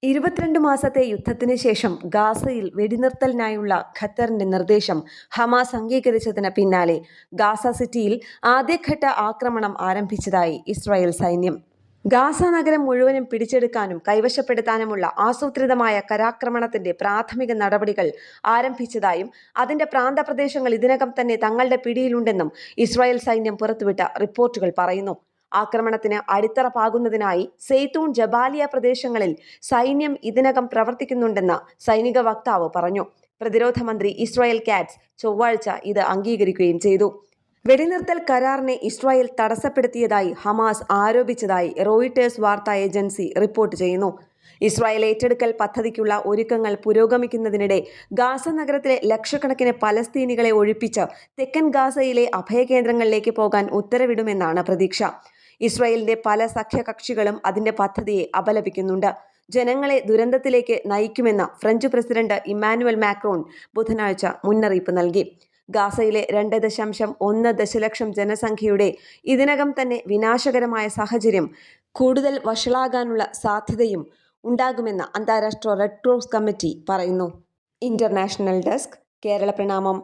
22 മാസത്തെ യുദ്ധത്തിന് ശേഷം ഗാസയിൽ വെടിനിർത്തലിനായുള്ള ഖത്തറിന്റെ നിർദ്ദേശം ഹമാസ് അംഗീകരിച്ചതിന് പിന്നാലെ ഗാസ സിറ്റിയിൽ ആദ്യഘട്ട ആക്രമണം ആരംഭിച്ചതായി ഇസ്രായേൽ സൈന്യം. ഗാസ നഗരം മുഴുവനും പിടിച്ചെടുക്കാനും കൈവശപ്പെടുത്താനുമുള്ള ആസൂത്രിതമായ കരാക്രമണത്തിന്റെ പ്രാഥമിക നടപടികൾ ആരംഭിച്ചതായും അതിന്റെ പ്രാന്തപ്രദേശങ്ങൾ ഇതിനകം തന്നെ തങ്ങളുടെ പിടിയിലുണ്ടെന്നും ഇസ്രായേൽ സൈന്യം പുറത്തുവിട്ട റിപ്പോർട്ടുകൾ പറയുന്നു. ആക്രമണത്തിന് അടിത്തറ പാകുന്നതിനായി സെയ്തൂൺ ജബാലിയ പ്രദേശങ്ങളിൽ സൈന്യം ഇതിനകം പ്രവർത്തിക്കുന്നുണ്ടെന്ന് സൈനിക വക്താവ് പറഞ്ഞു. പ്രതിരോധ മന്ത്രി ഇസ്രായേൽ കാറ്റ്സ് ചൊവ്വാഴ്ച ഇത് അംഗീകരിക്കുകയും ചെയ്തു. വെടിനിർത്തൽ കരാറിനെ ഇസ്രായേൽ തടസ്സപ്പെടുത്തിയതായി ഹമാസ് ആരോപിച്ചതായി റോയിട്ടേഴ്സ് വാർത്താ ഏജൻസി റിപ്പോർട്ട് ചെയ്യുന്നു. ഇസ്രായേൽ ഏറ്റെടുക്കൽ പദ്ധതിക്കുള്ള ഒരുക്കങ്ങൾ പുരോഗമിക്കുന്നതിനിടെ ഗാസ നഗരത്തിലെ ലക്ഷക്കണക്കിന് പലസ്തീനികളെ ഒഴിപ്പിച്ച് തെക്കൻ ഗാസയിലെ അഭയകേന്ദ്രങ്ങളിലേക്ക് പോകാൻ ഉത്തരവിടുമെന്നാണ് പ്രതീക്ഷ. ഇസ്രായേലിന്റെ പല സഖ്യകക്ഷികളും അതിന്റെ പദ്ധതിയെ അപലപിക്കുന്നുണ്ട്. ജനങ്ങളെ ദുരന്തത്തിലേക്ക് നയിക്കുമെന്ന് ഫ്രഞ്ച് പ്രസിഡന്റ് ഇമ്മാനുവൽ മാക്രോൺ ബുധനാഴ്ച മുന്നറിയിപ്പ് നൽകി. ഗാസയിലെ 2.1 ദശലക്ഷം ജനസംഖ്യയുടെ ഇതിനകം തന്നെ വിനാശകരമായ സാഹചര്യം കൂടുതൽ വഷളാകാനുള്ള സാധ്യതയും ഉണ്ടാകുമെന്ന് അന്താരാഷ്ട്ര റെഡ് ക്രോസ് കമ്മിറ്റി പറയുന്നു. ഇന്റർനാഷണൽ ഡെസ്ക്, കേരള പ്രണാമം.